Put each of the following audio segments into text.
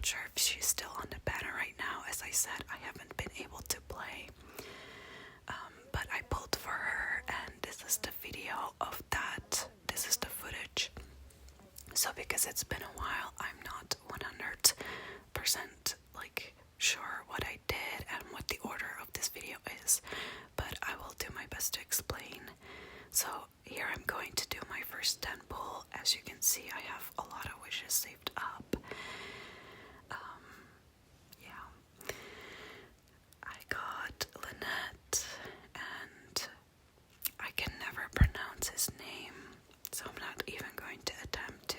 sure if she's still on the banner right now. As I said, I haven't been able to play. But I pulled for her, and this is the video of that. This is the footage. So because it's been a while, I'm not 100% like sure what I did and what the order of this video is, but I will do my best to explain. So here I'm going to do my first 10 pull. As you can see, I have a lot of wishes saved up. Yeah. I got Lynette, and I can never pronounce his name, so I'm not even going to attempt to.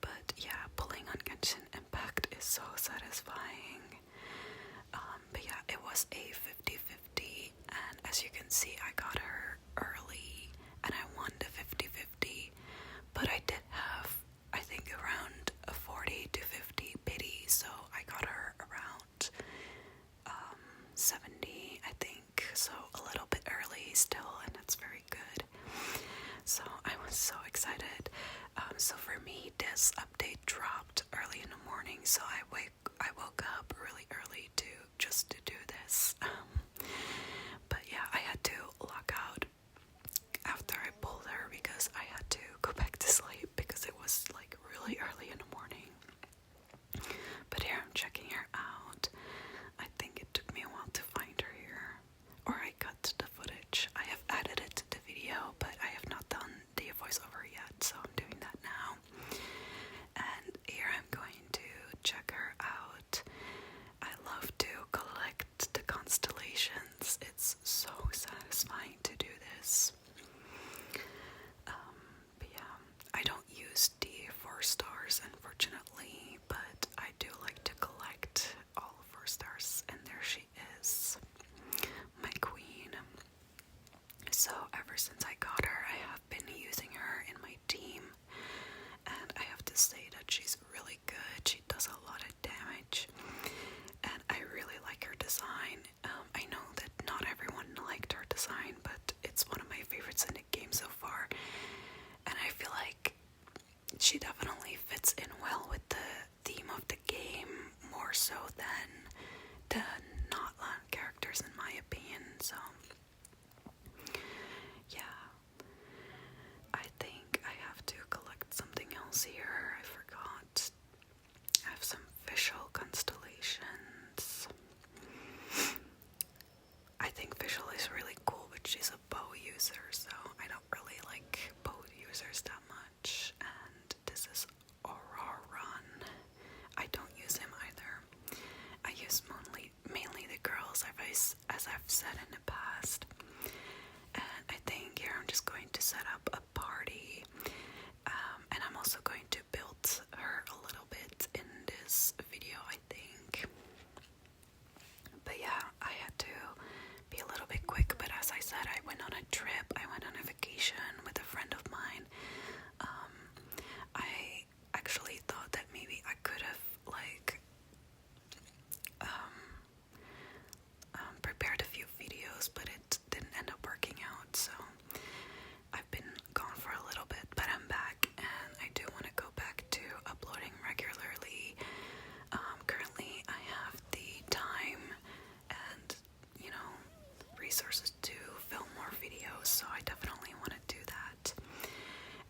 But yeah, pulling on Genshin Impact is so satisfying. But yeah, it was a 50-50, and as you can see, I got her early, and I won the 50-50, but I did have, I think, around a 40 to 50 pity, so I got her around 70, I think, so a little bit early still, and that's very good. So I was so excited. So for me, this update dropped early in the morning, so I woke up really early to do this. But yeah, I had to log out after I pulled her because I had to go back to sleep because it was like really early in the morning. But here I'm checking her out. I think it took me a while to find her here, or I cut the footage. I have added it to the video, but I have not done the voiceover yet, so I'm doing that now. And here I'm going to check her out. I love to collect the constellations. It's so satisfying to do this. But yeah, I don't use the 4 stars, unfortunately, but I do like to collect all 4 stars, and there she is, my queen. So ever since I got her, I have been using her in my team, and I have to say that she's really good. She does a lot of damage, and I really like her design. I know that not everyone liked her design, but it's one of my favorites in the game so far, and I feel like she definitely fits in well with the theme of the game, more so than the not-land characters in my opinion. So yeah, I think I have to collect something else here. I forgot. I have some visual constellations. I think visual is really cool, but she's a bow user, so I don't really like bow users that much. And this is Auroron. I don't use him either. I use mainly the girls, as I've said in the past. And I think here I'm just going to set up a party, and I'm also going to build her a little bit in this video, I think. But yeah, I had to be a little bit quick, but as I said, I went on a trip, I went on a vacation with a friend of mine. I actually thought that maybe I could have prepared a few videos, but it didn't end up working out, so I've been gone for a little bit, but I'm back, and I do want to go back to uploading regularly. Currently I have the time and, resources to film more videos, so I definitely want to do that.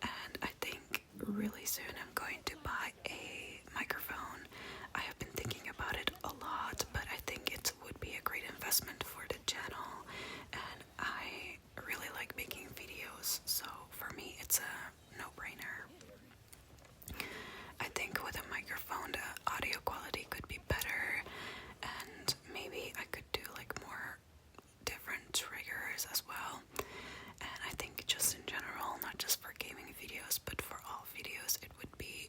And I think really soon I'm going to buy a microphone. I have been thinking about it a lot, but I think it would be a great investment for the channel, and I really like making videos, so for me it's a no-brainer. I think with a microphone the audio quality could be better, and maybe I could do like more different triggers as well. And I think just in general, not just for gaming videos, but for all videos, it would be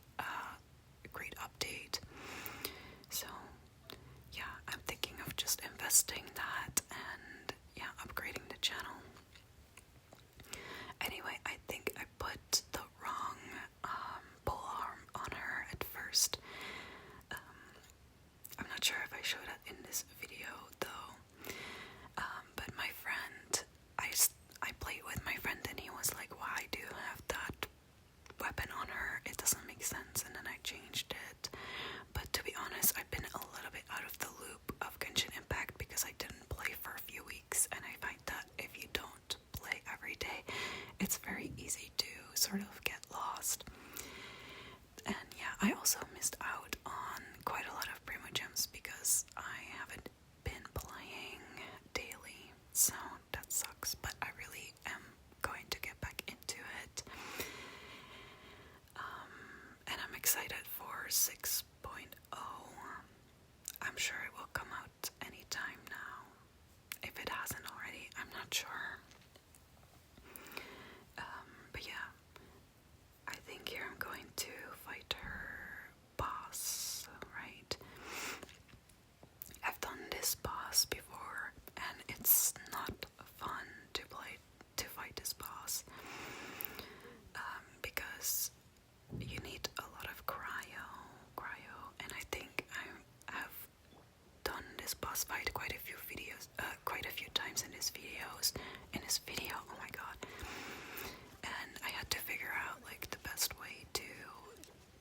6.0. I'm sure it will come out anytime now. If it hasn't already, I'm not sure. But yeah, I think here I'm going to fight her boss, right? I've done this boss before, and it's not fun to fight this boss, because you need a lot of cryo, and I think I have done this boss fight quite a few times in his video. Oh my god! And I had to figure out like the best way to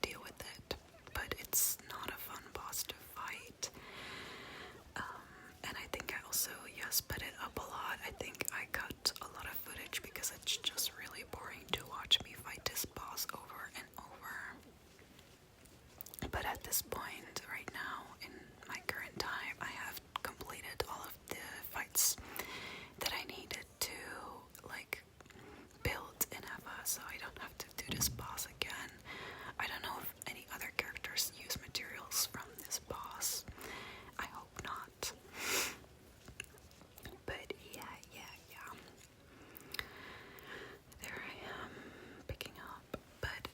deal with it, but it's not a fun boss to fight. And I think I also sped it up a lot. I think I cut a lot of footage because it's just really boring to watch me fight this boss over and over. But at this point, right now, in my current time, I have completed all of the fights that I needed to, like, build Ineffa, so I don't have to do this boss again. I don't know if any other characters use materials from this boss. I hope not. But yeah. There I am, picking up. But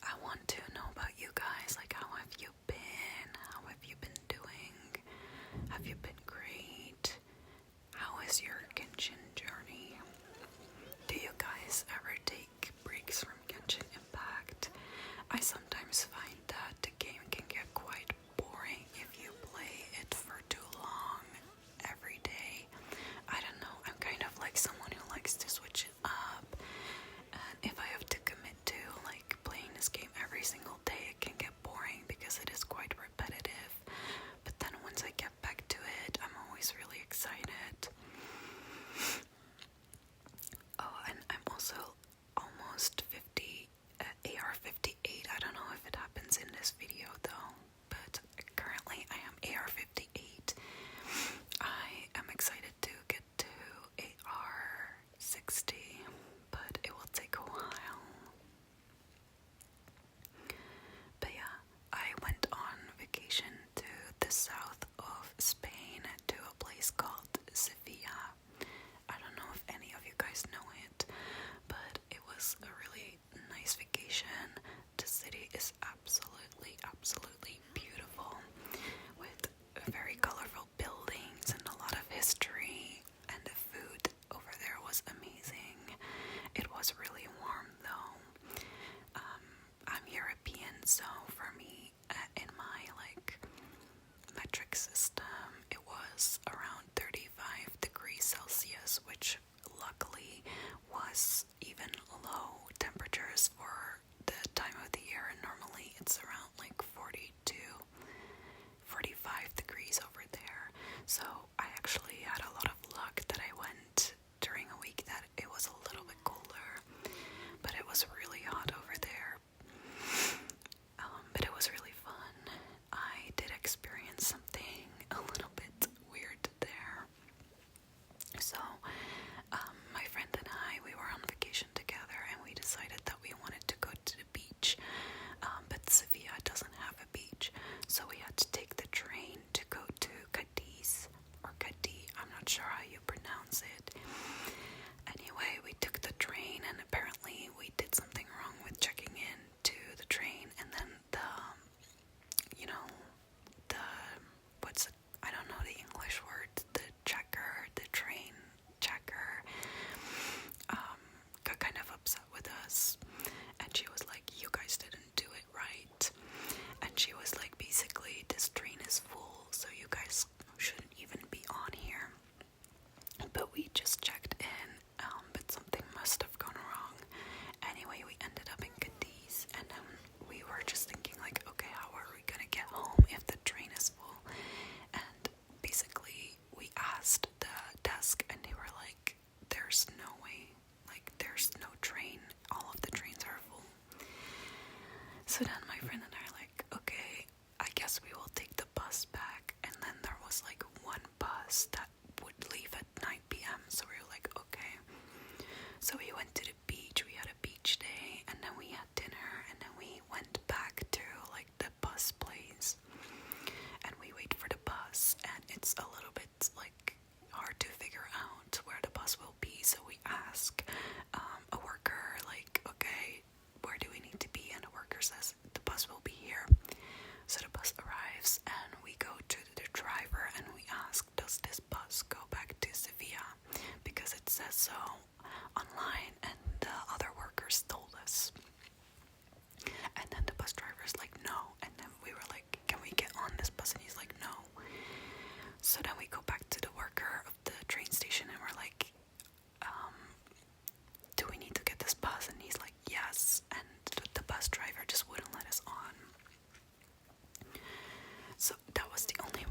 I want to know about you guys. Like, how have you been? How have you been doing? Have you been great? How is your Genshin journey? Do you guys ever take breaks from Genshin Impact? I sometimes find that the game can get quite boring if you play it for too long every day. I don't know, I'm kind of like someone who likes to switch it up, and if I have to commit to like playing this game every single day, it can get boring because it is quite repetitive. But then once I get back to it, I'm always really excited. Oh, and I'm also almost 50 AR 58. I don't know if it happens in this video though, but currently I am AR 58. I am excited to get to AR 60, but it will take a while. But yeah, I went on vacation to the south of Spain to a place called Sevilla. I don't know if any of you guys know it, but it was a really nice vacation. The city is absolutely beautiful, with very colorful buildings and a lot of history, and the food over there was amazing. It was really warm though. I'm European, so for me, in my like metric system, it was around 35 degrees Celsius, which luckily was even low temperatures for the time of the year. Normally it's around like 42, 45 degrees over there. So I actually had a lot of luck that I went during a week that it was a little bit colder, but it was really hot over there. But it was really fun. I did experience something a little bit weird there. So, my friend and I, we were on vacation together, and we decided that we wanted to go to the beach. But Sevilla doesn't have a beach, so we had to take the train to go to Cadiz, or Cadiz, I'm not sure how you pronounce it. Anyway, we took the train, and apparently we did something wrong with checking in to the train, and then I don't know the English word, the train checker, got kind of upset with us, and she was like, you guys didn't do it right, and she was like, basically, this train is full, so you guys shouldn't even be on here. But we just checked in, but something must have gone wrong. Anyway, we ended up in Cadiz, and then we were just thinking like, okay, how are we gonna get home if the train is full? And basically, we asked the desk, and they were like, there's no way, like, there's no train, all of the trains are full. So then my friend and I are like, okay, I guess we will take the bus back. And then there was like one bus that would leave at 9 p.m. So we were like, okay. So we went to the beach, we had a beach day, and then we had dinner, and then we went back to like the bus does this bus go back to Sevilla? Because it says so online, and the other workers told us. And then the bus driver's like, no. And then we were like, can we get on this bus? And he's like, no. So then we go back to the worker of the train station and we're like, do we need to get this bus? And he's like, yes. And the bus driver just wouldn't let us on. So that was the only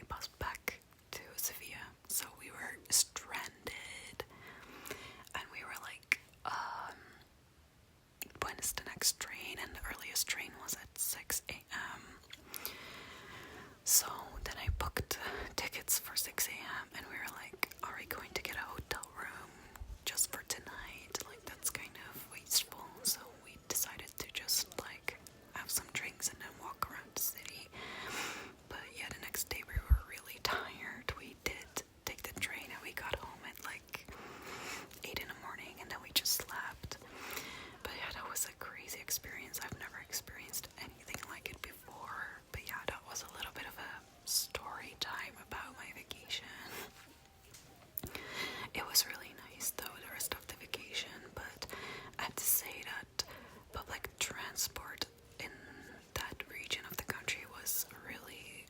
bus back to Sevilla. So we were stranded. And we were like, when is the next train? And the earliest train was at 6 a.m. So then I booked tickets for 6 a.m. and we were like, are we going to get a hotel room just for tonight? Like, that's kind of wasteful. So we decided to just like have some drinks and then walk around the city. But yeah, the next day we were really tired. We did take the train and we got home at like 8 in the morning and then we just slept. But yeah, that was a crazy experience. I've never experienced anything like it before. But yeah, that was a little bit of a story time about my vacation. It was really nice though, the rest of the vacation, but I have to say that public transport in that region of the country was really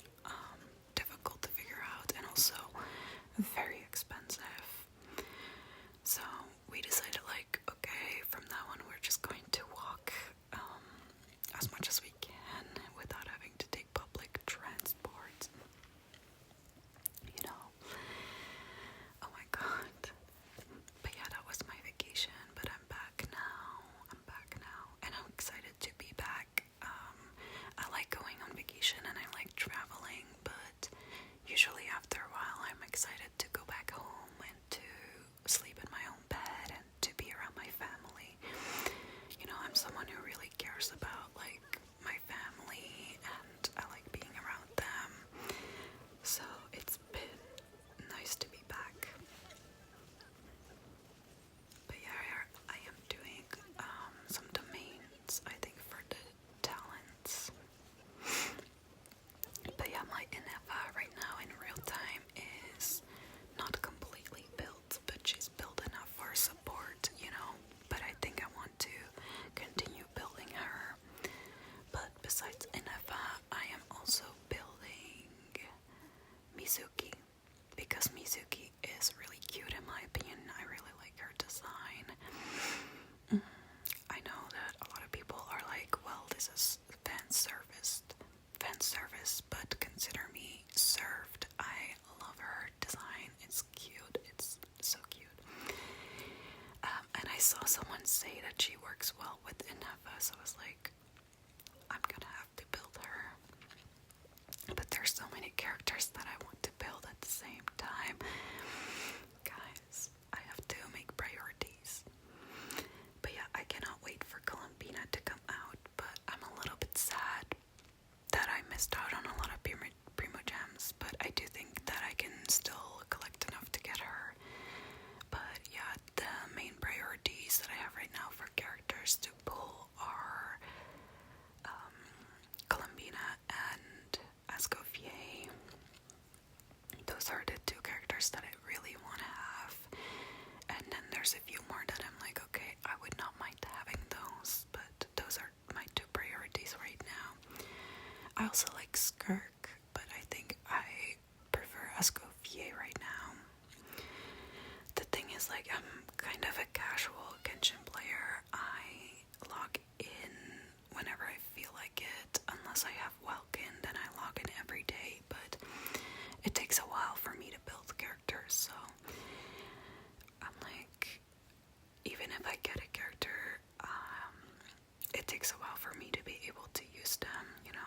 difficult to figure out and also very expensive. So we decided like, okay, from now on we're just going to walk as much as we can without having to take public transport. You know. Oh my god. But yeah, that was my vacation, but I'm back now. And I'm excited to be back. I like going on vacation and I like traveling, but usually after a while I'm excited to go back home and to sleep in my own bed and to be around my family. You know, I'm someone who really cares about like my family and I like being around them. So it's been nice to be back. But yeah, I am doing some domains, I think, for the talents. But yeah, my Ineffa right now in real time is not completely built, but she's built enough for support, you know. But I think I want to continue building her. But besides Ineffa, I am also building Mizuki, because Mizuki is really cute in my opinion. I really like her design. I know that a lot of people are like, well, this is fan service, but consider me served. I love her design. It's cute. It's so cute. And I saw someone say that she works well with Ineffa, so I was like, I'm gonna have to build her. But there's so many characters that I want to build at the same time. Guys, I have to make priorities. But yeah, I cannot wait for Columbina to come out, but I'm a little bit sad that I missed out on a lot of Primo Gems, but I do think that I can still collect enough to get her. But yeah, the main priorities that I have right now for characters to pull are Columbina and Escoffier. Those are the two characters that I really want to have. And then there's a few more that I'm like, okay, I would not mind having those, but those are my two priorities right now. I also like Skirk, but I think I prefer Escoffier right now. The thing is, like, I'm kind of a casual Genshin player. I log in whenever I feel like it, unless I have Welkin, then I log in every day, but it takes a while for me to build characters, so I'm like, even if I get a character, it takes a while for me to be able to use them, you know.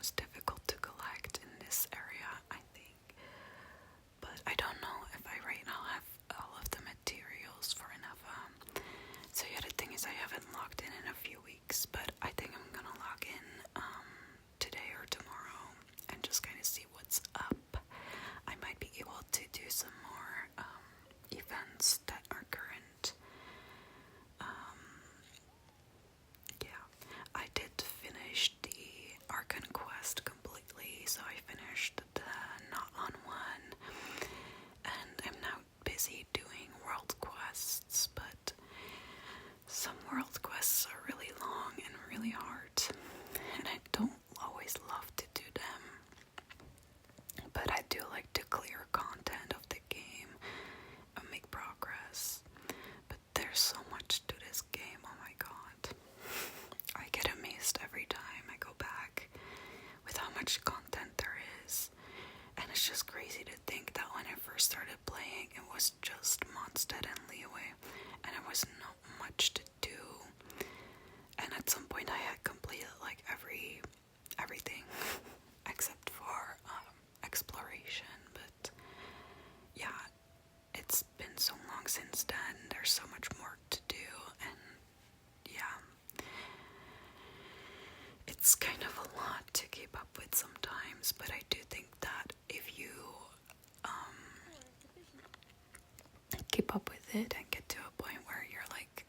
most difficult to collect in this area, I think. But I don't know if I right now have all of the materials for Ineffa. So yeah, the thing is I haven't logged in a few weeks, but I think I'm gonna log in today or tomorrow and just kind of see what's up. I might be able to do some more events that are current. Yeah, I did finish the Archon quest completely, so I finished the Not on One, and I'm now busy doing world quests, but some world quests are really long and really hard, and I don't always love to do them, but I do like to clear content of the game and make progress. But there's so much to this game, oh my god. I get amazed every time I go back with how much content there is. And it's just crazy to think that when I first started playing, it was just Mondstadt and Leeway, and there was not much to do. And at some point I had completed like everything except for exploration. But yeah, it's been so long since then. There's so much more to do, and yeah, it's kind of a lot to keep up with sometimes, but I do think that if you keep up with it and get to a point where you're like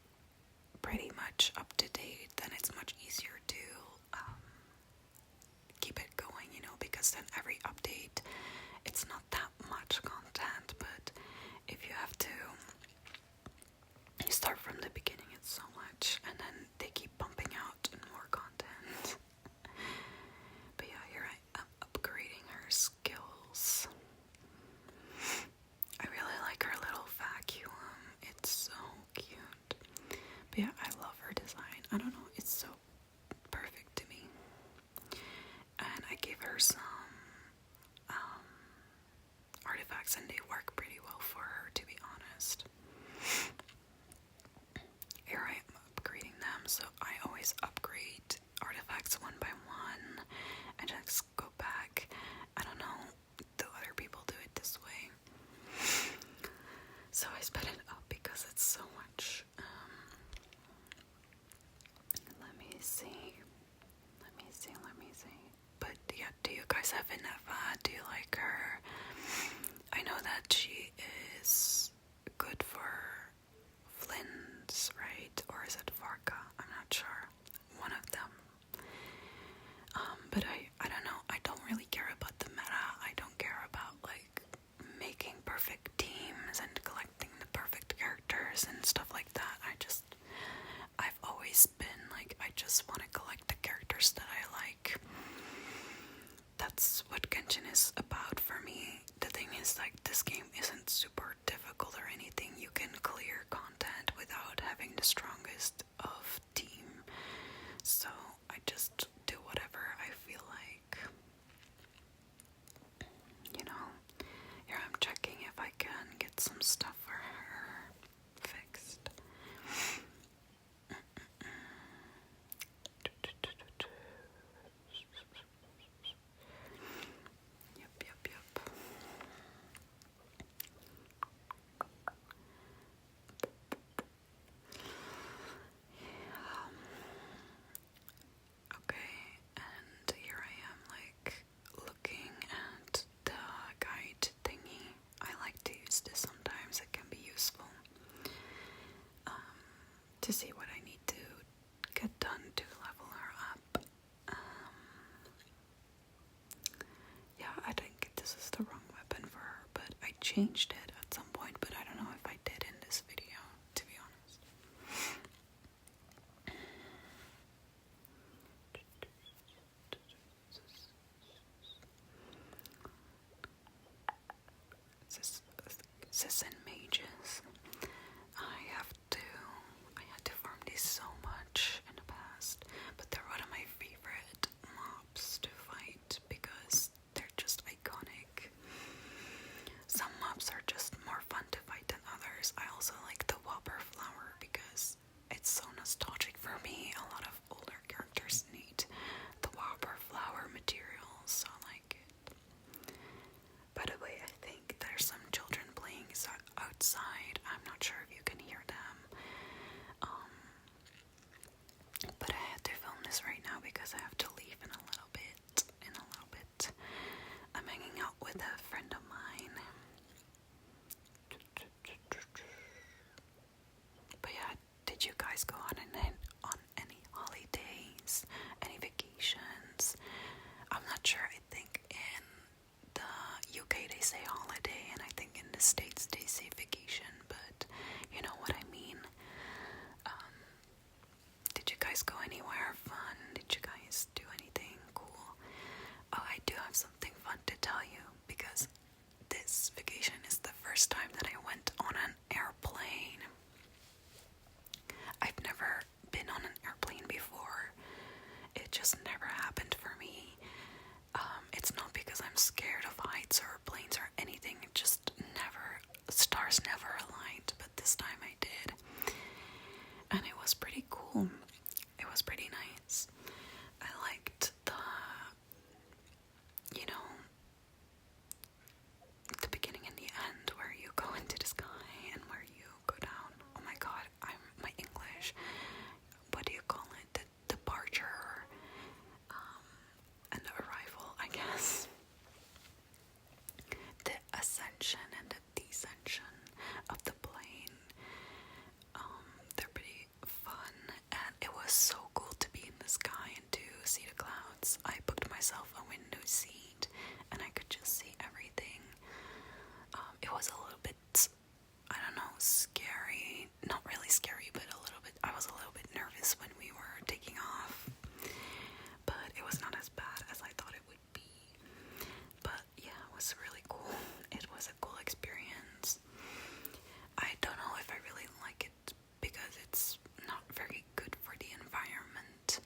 pretty much up to date, then it's much easier to keep it going, because then every update, it's not that much content, but if you have to start from the beginning, it's so much, and then they keep pumping out more content. But yeah, here I am upgrading her skills. I really like her little vacuum. It's so cute. But yeah, I love her design. I don't know, it's so perfect to me. And I gave her some artifacts, and they work pretty well for her, to be honest. Here I am upgrading them, so I always upgrade artifacts one by one and just go back. I don't know, do other people do it this way? So I sped it up because it's so much. Let me see. But yeah, do you guys have Ineffa? Do you like her? I know that she is good for Flynn's, right? Or is it Varka? I'm not sure. One of them. But I don't know. I don't really care about the meta. I don't care about like making perfect teams and collecting the perfect characters and stuff like that. I've always been like, I just want to collect the characters that I like. That's what Genshin is about for me. The thing is, like, this game isn't super difficult or anything. You can clear content without having the strongest of team. So I just do whatever I feel like. Here I'm checking if I can get some stuff for her fixed. Yep. Okay, and here I am like looking at the guide thingy. I like to use this sometimes, it can be useful to see what I need to get done to level her up. Yeah, I think this is the wrong weapon for her, but I changed it at some point, but I don't know if I did in this video, to be honest. Sis and mages. I had to farm these so much in the past, but they're one of my favorite mobs to fight because they're just iconic. Some mobs are just have to leave in a little bit. I'm hanging out with a friend of mine. But yeah, did you guys go on any holidays, any vacations? I'm not sure. I think in the UK they say holiday, and I think in the States they say vacation, but you know what I mean. Did you guys go anywhere fun? Did you guys do anything cool? Oh, I do have something fun to tell you, because this vacation is the first time that I went on an airplane. I've never been on an airplane before. It just never happened for me. It's not because I'm scared of heights or planes or anything. It just stars never aligned, but this time I did. And it was pretty cool. It was pretty nice. I liked the beginning and the end, where you go into the sky and where you go down. Oh my god, my English. What do you call it? The departure, and the arrival, I guess. The ascension and the descension of the plane. They're pretty fun, and it was so cool to be in the sky and to see the clouds. I booked myself a window seat, and I could just see everything. It was a little bit, I don't know, scary. Not really scary, but I was a little bit nervous when we were taking off. But it was not as bad as I thought it would be. But yeah, it was really cool. It was a cool experience. I don't know if I really like it because it's not very good for the environment.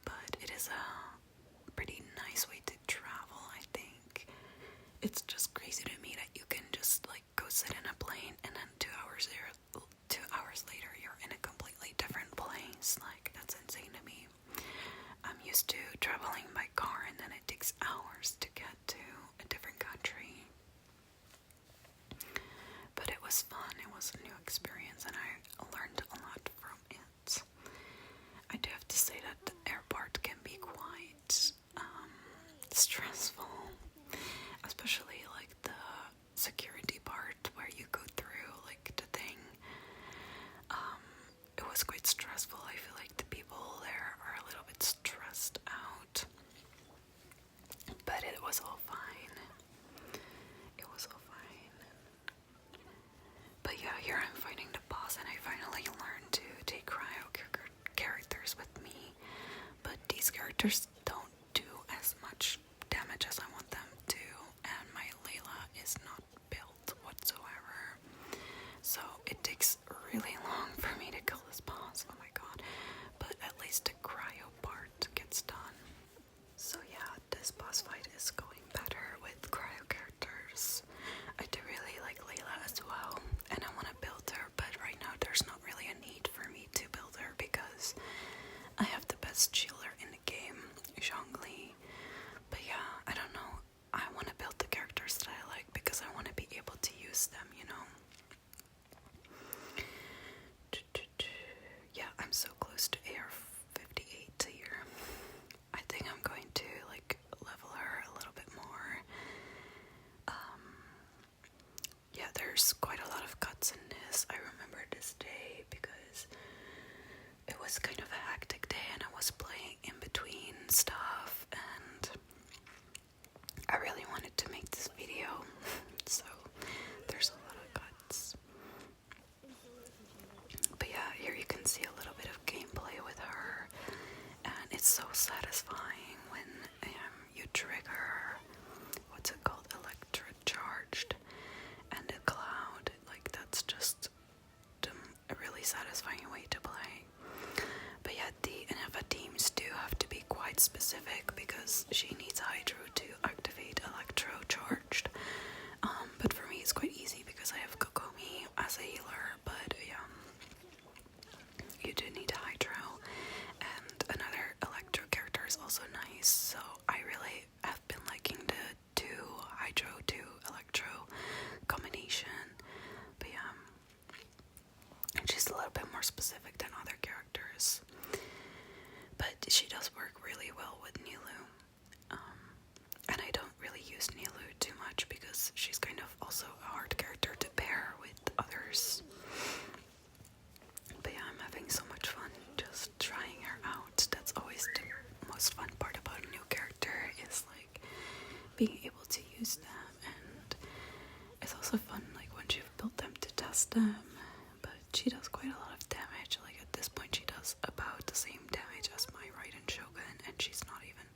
But it is a pretty nice way to travel, I think. It's just crazy to me that you can just like go sit in a plane and then 2 hours later you're in a completely different place. Like, that's insane to me. I'm used to traveling by car, and then it takes hours to get to a different country. But it was fun. It was a new experience, and I learned a lot from it. I do have to say that the airport can be quite stressful, especially like the security part where you go through like the thing. It was quite stressful. I feel like the people there are a little bit stressed out, but it was all fine. It was all fine. But yeah, here I'm fighting the boss, and I finally learned to take cryo characters with me. But these characters don't do as much damage as I want them to, and my Layla is not built whatsoever. So it takes really long for me to kill this boss. Oh my god. But at least the cryo part gets done. So yeah, this boss fight is going better with cryo characters. I do really like Layla as well, and I want to build her, but right now there's not really a need for me to build her because I have the best healer in the game, Zhongli. But yeah, I don't know. I want to build the characters that I like because I want to be able to use them, you know? Yeah, I'm so close to AR 58 here. I think I'm going to like level her a little bit more. Yeah, there's quite a lot of cuts in this. I remember this day because it was kind of a hectic day and I was playing in between stuff, and I really wanted to make this video, so there's a lot of cuts. But yeah, here you can see a little bit of gameplay with her, and it's so satisfying when you trigger, what's it called, electrocharged, and the cloud. Like, that's just a really satisfying way to play. But yeah, the Ineffa teams do have to be quite specific because she needs Hydro to activate electrocharged. But for me it's quite easy because I have Kokomi as a healer, but yeah, you do need Hydro. And another electro character is also nice, so I really have been liking the 2 Hydro 2 electro combination. But yeah, she's a little bit more specific than other characters, but she does work really well being able to use them, and it's also fun like once you've built them to test them. But she does quite a lot of damage. Like at this point she does about the same damage as my Raiden Shogun, and she's not even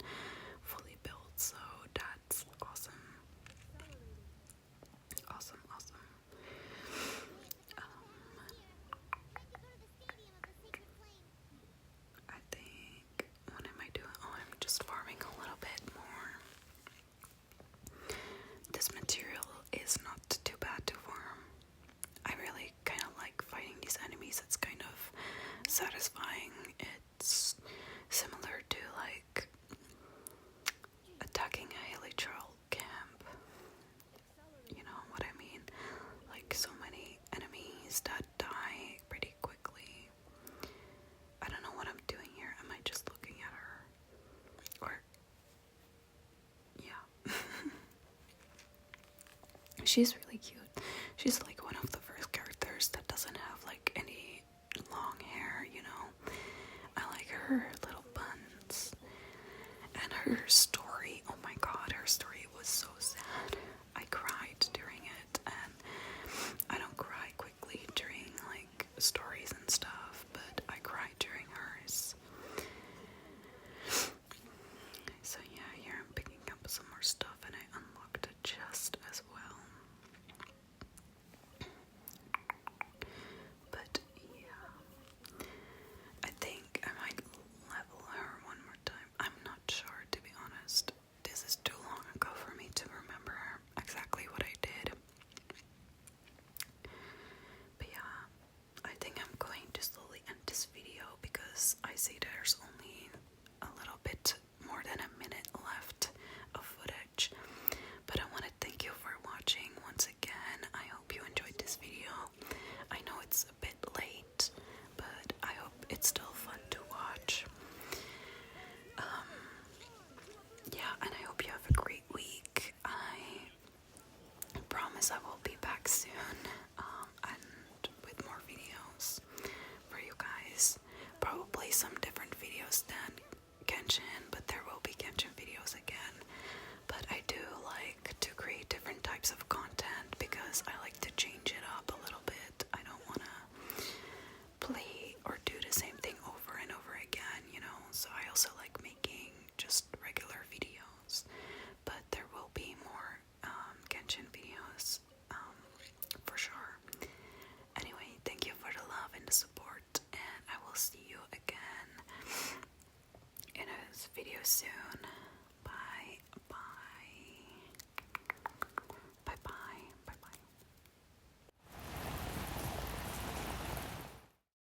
fully built, so that's awesome. Awesome. I think, what am I doing? Oh, I'm just farming a little bit more. This material is not too bad to farm. I really kind of like fighting these enemies. It's kind of satisfying. It's similar to like attacking a Helichurl camp. You know what I mean? Like so many enemies that die pretty quickly. I don't know what I'm doing here. Am I just looking at her? Or, yeah. She's really cute. She's like one of the first characters that doesn't have like any long hair, you know. I like her little buns. And her story, oh my god, her story was so sad. I cried during it, and I don't cry quickly during like stories and stuff, but I cried during hers. So yeah, here I'm picking up some more stuff, and I unlocked a chest as well. But yeah, I think I might level her one more time. I'm not sure, to be honest. This is too long ago for me to remember exactly what I did. But yeah, I think I'm going to slowly end this video because I see there's only a little bit more than a minute left of footage. But I want to thank you for watching once again. I hope you enjoyed this video. I know it's a bit late, but I hope it's still fun to watch. Yeah, and I hope you have a great week. I promise I will be back soon, and with more videos for you guys. Probably some different videos than Genshin, but there will be Genshin videos again. But I do like to create different types of content because I like to change it up a little bit. I don't want to play or do the same thing over and over again, you know. So I also like making just regular videos. But there will be more Genshin videos for sure. Anyway, thank you for the love and the support, and I will see you again in a video soon.